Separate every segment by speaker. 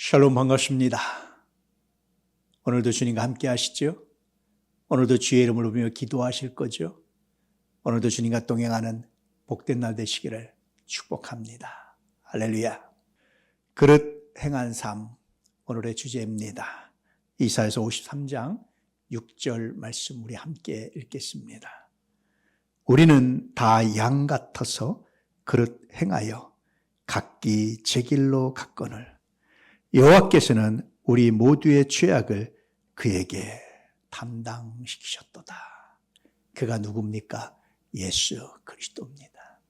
Speaker 1: 샬롬 반갑습니다. 오늘도 주님과 함께 하시죠? 오늘도 주의 이름을 부르며 기도하실 거죠? 오늘도 주님과 동행하는 복된 날 되시기를 축복합니다. 할렐루야. 그릇 행한 삶, 오늘의 주제입니다. 이사야서 53장 6절 말씀 우리 함께 읽겠습니다. 우리는 다 양 같아서 그릇 행하여 각기 제 길로 갔거늘 여호와께서는 우리 모두의 죄악을 그에게 담당시키셨도다. 그가 누굽니까? 예수 그리스도입니다.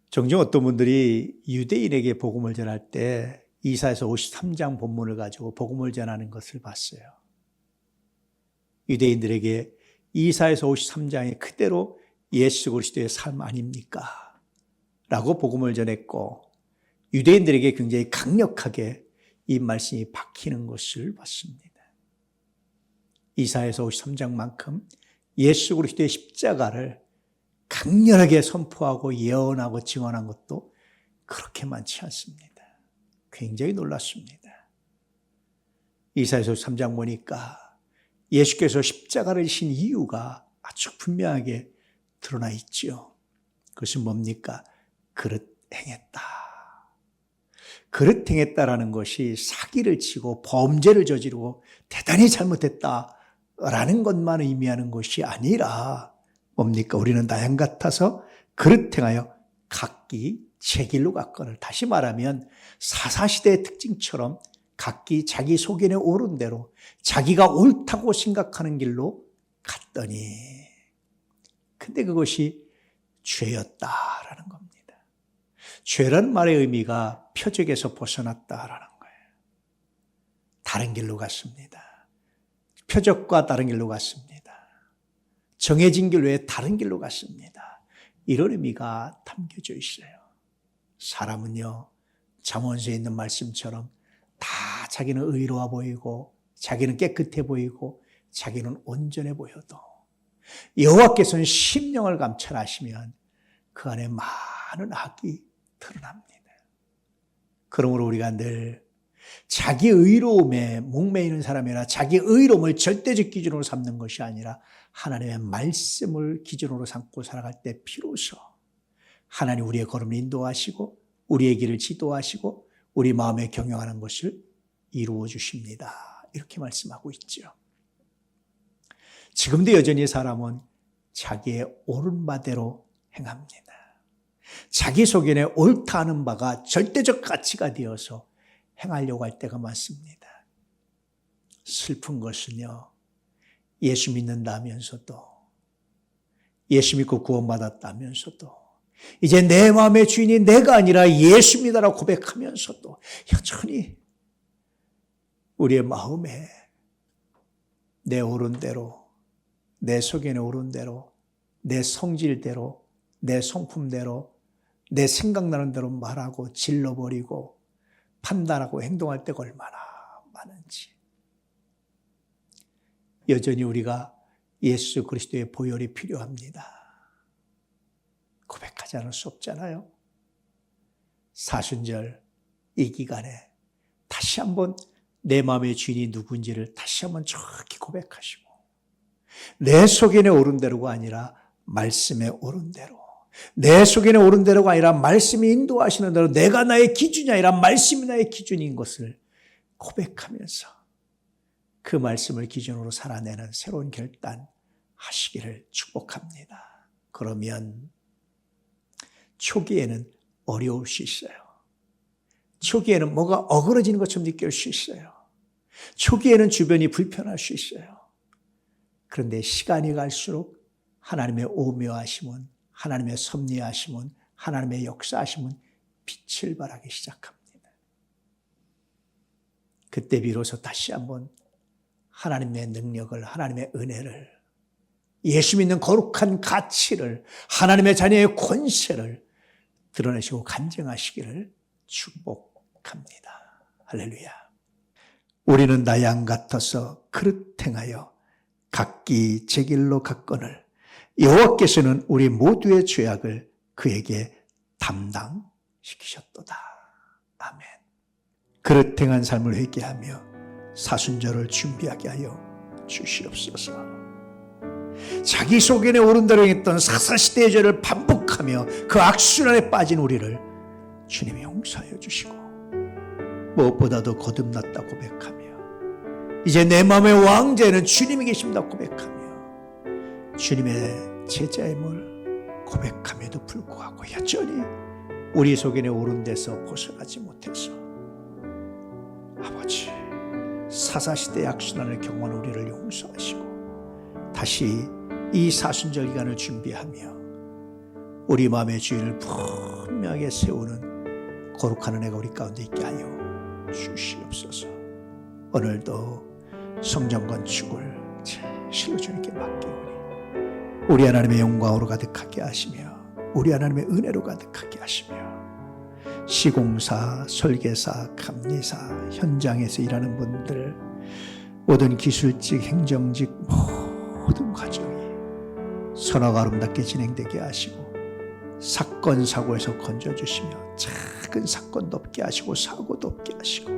Speaker 1: 종종 어떤 분들이 유대인에게 복음을 전할 때 이사야서 53장 본문을 가지고 복음을 전하는 것을 봤어요. 유대인들에게 이사야서 53장이 그대로 예수 그리스도의 삶 아닙니까? 라고 복음을 전했고 유대인들에게 굉장히 강력하게 이 말씀이 박히는 것을 봤습니다. 이사야서 53장만큼 예수 그리스도의 십자가를 강렬하게 선포하고 예언하고 증언한 것도 그렇게 많지 않습니다. 굉장히 놀랐습니다. 이사야서 53장 보니까 예수께서 십자가를 지신 이유가 아주 분명하게 드러나 있죠. 그것은 뭡니까? 그릇 행했다. 그릇 행했다라는 것이 사기를 치고 범죄를 저지르고 대단히 잘못했다라는 것만 의미하는 것이 아니라 뭡니까? 우리는 나양 같아서 그릇 행하여 각기 제 길로 갔거늘. 다시 말하면 사사시대의 특징처럼 각기 자기 소견에 옳은 대로 자기가 옳다고 생각하는 길로 갔더니 근데 그것이 죄였다라는 겁니다. 죄라는 말의 의미가 표적에서 벗어났다라는 거예요. 다른 길로 갔습니다. 표적과 다른 길로 갔습니다. 정해진 길 외에 다른 길로 갔습니다. 이런 의미가 담겨져 있어요. 사람은요, 잠언서에 있는 말씀처럼 다 자기는 의로워 보이고 자기는 깨끗해 보이고 자기는 온전해 보여도 여호와께서는 심령을 감찰하시면 그 안에 많은 악이 드러납니다. 그러므로 우리가 늘 자기 의로움에 목매이는 사람이라 자기 의로움을 절대적 기준으로 삼는 것이 아니라 하나님의 말씀을 기준으로 삼고 살아갈 때 비로소 하나님 우리의 걸음을 인도하시고 우리의 길을 지도하시고 우리 마음에 경영하는 것을 이루어 주십니다. 이렇게 말씀하고 있죠. 지금도 여전히 사람은 자기의 옳은 바대로 행합니다. 자기 소견에 옳다 하는 바가 절대적 가치가 되어서 행하려고 할 때가 많습니다. 슬픈 것은요, 예수 믿는다면서도 예수 믿고 구원받았다면서도 이제 내 마음의 주인이 내가 아니라 예수입니다라고 고백하면서도 여전히 우리의 마음에 내 옳은 대로 내 소견에 옳은 대로 내 성질대로 내 성품대로 내 생각나는 대로 말하고 질러버리고 판단하고 행동할 때가 얼마나 많은지. 여전히 우리가 예수 그리스도의 보혈이 필요합니다. 고백하지 않을 수 없잖아요. 사순절 이 기간에 다시 한번 내 마음의 주인이 누군지를 다시 한번 정확히 고백하시고 내 소견에 옳은 대로가 아니라 말씀에 옳은 대로 내 소견에 옳은 대로가 아니라 말씀이 인도하시는 대로 내가 나의 기준이 아니라 말씀이 나의 기준인 것을 고백하면서 그 말씀을 기준으로 살아내는 새로운 결단 하시기를 축복합니다. 그러면 초기에는 어려울 수 있어요. 초기에는 뭐가 어그러지는 것처럼 느낄 수 있어요. 초기에는 주변이 불편할 수 있어요. 그런데 시간이 갈수록 하나님의 오묘하심은 하나님의 섭리하심은 하나님의 역사하심은 빛을 발하기 시작합니다. 그때 비로소 다시 한번 하나님의 능력을 하나님의 은혜를 예수 믿는 거룩한 가치를 하나님의 자녀의 권세를 드러내시고 간증하시기를 축복합니다. 할렐루야. 우리는 나양 같아서 그릇 행하여 각기 제 길로 갔거늘 여호와께서는 우리 모두의 죄악을 그에게 담당시키셨도다. 아멘. 그릇 행한 삶을 회개하며 사순절을 준비하게 하여 주시옵소서. 자기 소견에 오른 대로 했던 사사시대의 죄를 반복하며 그 악순환에 빠진 우리를 주님이 용서하여 주시고, 무엇보다도 거듭났다 고백하며 이제 내 마음의 왕제는 주님이 계십니다 고백하며 주님의 제자임을 고백함에도 불구하고 여전히 우리 소견에 오른 데서 벗어나지 못해서 아버지, 사사시대의 악순환을 경험한 우리를 용서하시고 다시 이 사순절 기간을 준비하며 우리 마음의 주인을 분명하게 세우는 거룩한 은혜가 우리 가운데 있게 하여 주시옵소서. 오늘도 성전 건축을 진실로 주님께 맡기오니 우리 하나님의 영광으로 가득하게 하시며 우리 하나님의 은혜로 가득하게 하시며 시공사, 설계사, 감리사, 현장에서 일하는 분들, 모든 기술직, 행정직 모든 과정이 선하고 아름답게 진행되게 하시고 사건, 사고에서 건져주시며 작은 사건도 없게 하시고 사고도 없게 하시고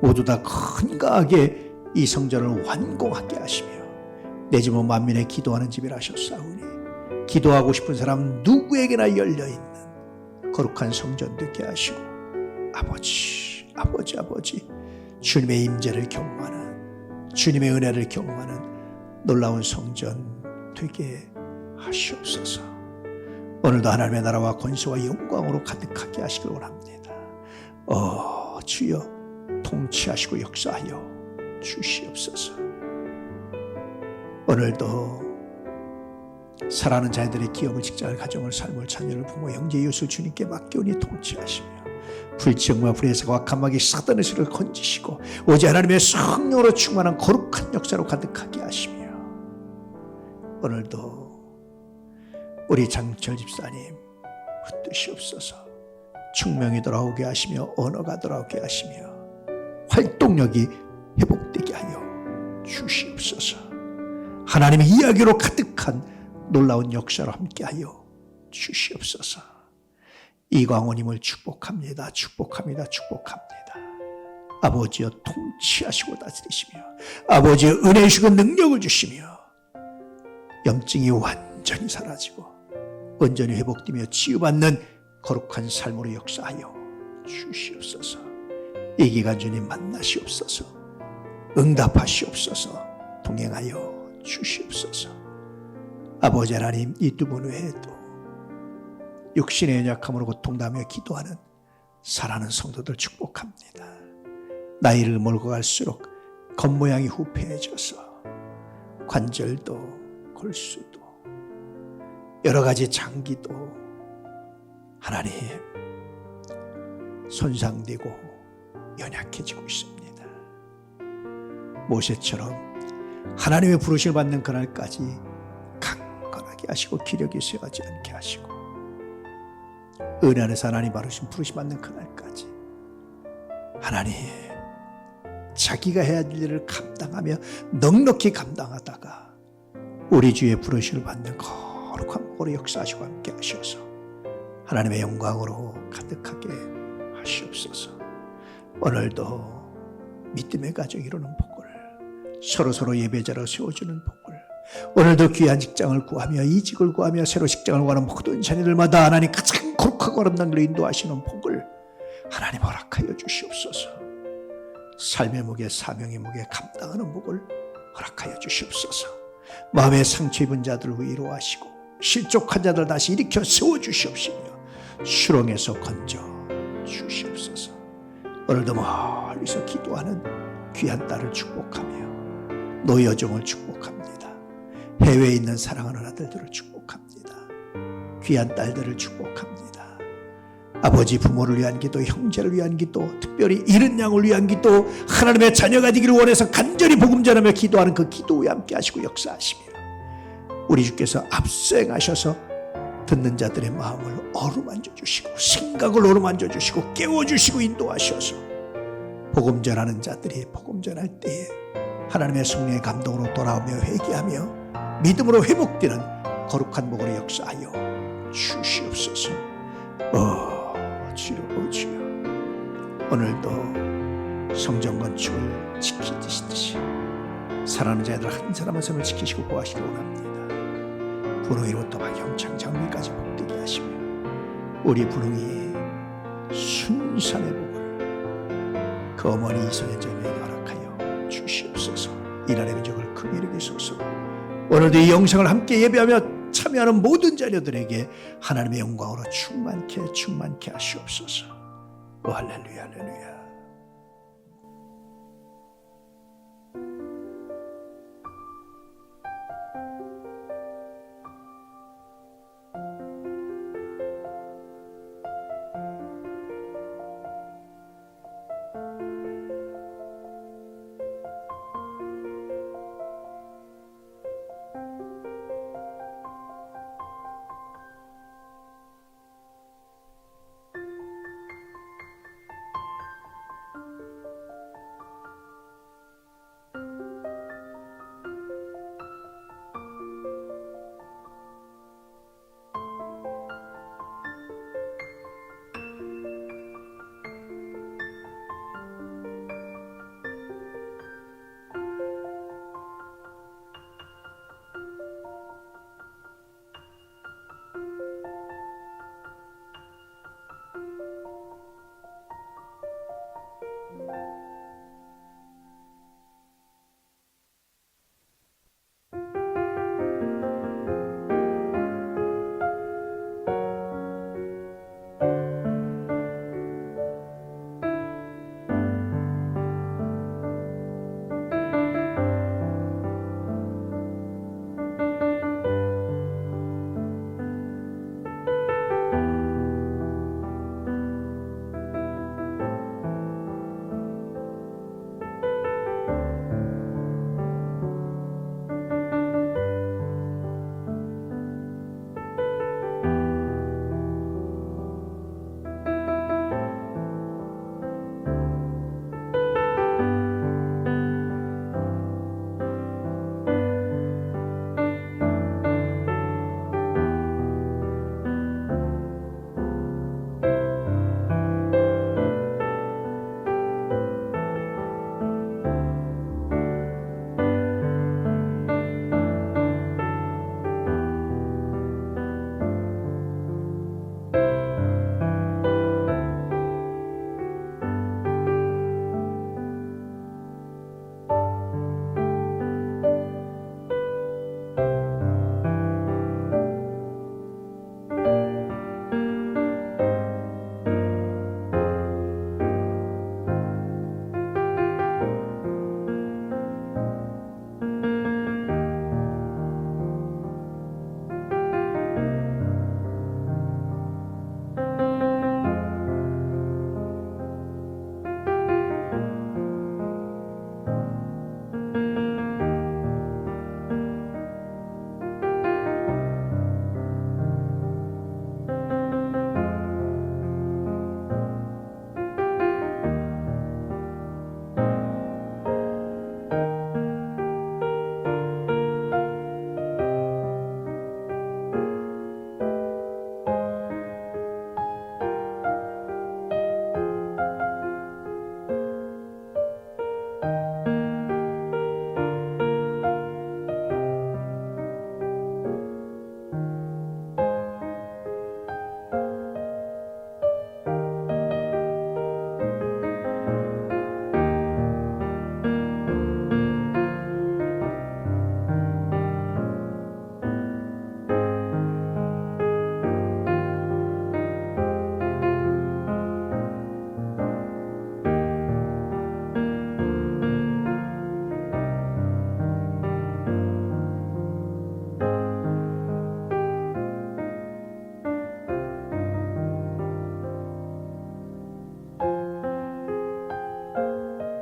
Speaker 1: 모두 다 건강하게 이 성전을 완공하게 하시며 내 집은 만민의 기도하는 집이라 하셨사오니 기도하고 싶은 사람 누구에게나 열려있는 거룩한 성전 되게 하시고 아버지 주님의 임재를 경험하는, 주님의 은혜를 경험하는 놀라운 성전 되게 하시옵소서. 오늘도 하나님의 나라와 권세와 영광으로 가득하게 하시길 원합니다. 주여 통치하시고 역사하여 주시옵소서. 오늘도 사랑하는 자녀들의 기업을, 직장을, 가정을, 삶을, 자녀를, 부모, 형제, 이웃을 주님께 맡기오니 통치하시며 불지역과 불의에서 악한 마귀 사단의 수를 건지시고 오직 하나님의 성령으로 충만한 거룩한 역사로 가득하게 하시며 오늘도 우리 장철 집사님 붙드시옵소서. 충명이 돌아오게 하시며 언어가 돌아오게 하시며 활동력이 회복되게 하여 주시옵소서. 하나님의 이야기로 가득한 놀라운 역사로 함께하여 주시옵소서. 이광호님을 축복합니다. 아버지여 통치하시고 다스리시며 아버지의 은혜 주시고 능력을 주시며 염증이 완전히 사라지고 온전히 회복되며 치유받는 거룩한 삶으로 역사하여 주시옵소서. 이 기간 주님 만나시옵소서. 응답하시옵소서. 동행하여 주시옵소서. 아버지 하나님, 이 두 분 외에도 육신의 연약함으로 고통당하며 기도하는 사랑하는 성도들 축복합니다. 나이를 몰고 갈수록 겉모양이 후패해져서 관절도 골수도 여러 가지 장기도 하나님 손상되고 연약해지고 있습니다. 모세처럼 하나님의 부르심을 받는 그날까지 강건하게 하시고 기력이 쇠하지 않게 하시고 은혜 안에서 하나님 부르심 받는 그날까지 하나님 자기가 해야 될 일을 감당하며 넉넉히 감당하다가 우리 주의 부르심을 받는 거룩한 복으로 역사하시고 함께 하셔서 하나님의 영광으로 가득하게 하시옵소서. 오늘도 믿음의 가정 이루는 복을, 서로 예배자로 세워주는 복을, 오늘도 귀한 직장을 구하며 이직을 구하며 새로 직장을 구하는 모든 자녀들마다 하나님 가장 거룩하고 아름다운 길로 인도하시는 복을 하나님 허락하여 주시옵소서. 삶의 무게, 사명의 무게 감당하는 복을 허락하여 주시옵소서. 마음의 상처 입은 자들을 위로하시고 실족한 자들 다시 일으켜 세워주시옵시며 수렁에서 건져 주시옵소서. 오늘도 멀리서 기도하는 귀한 딸을 축복하며 노여종을 축복합니다. 해외에 있는 사랑하는 아들들을 축복합니다. 귀한 딸들을 축복합니다. 아버지 부모를 위한 기도, 형제를 위한 기도, 특별히 잃은 양을 위한 기도, 하나님의 자녀가 되기를 원해서 간절히 복음 전하며 기도하는 그 기도에 함께 하시고 역사하시며 우리 주께서 앞서행하셔서 듣는 자들의 마음을 어루만져 주시고 생각을 어루만져 주시고 깨워주시고 인도하셔서 복음 전하는 자들이 복음 전할 때에 하나님의 성령의 감동으로 돌아오며 회개하며 믿음으로 회복되는 거룩한 복으로 역사하여 주시옵소서. 주여 오늘도 성전 건축을 지키듯이 사랑하는 자들 한 사람 한 사람을 지키시고 보호하시기 원합니다. 분홍이로부터 박영창 장미까지 복되게 하시며 우리 분홍이 순산의 복을 그 어머니 이성의 자매에게 허락하여 주시옵소서. 이날의 민족을 크게 여기소서. 오늘도 이 영상을 함께 예배하며 참여하는 모든 자녀들에게 하나님의 영광으로 충만케 하시옵소서. 오 할렐루야 할렐루야.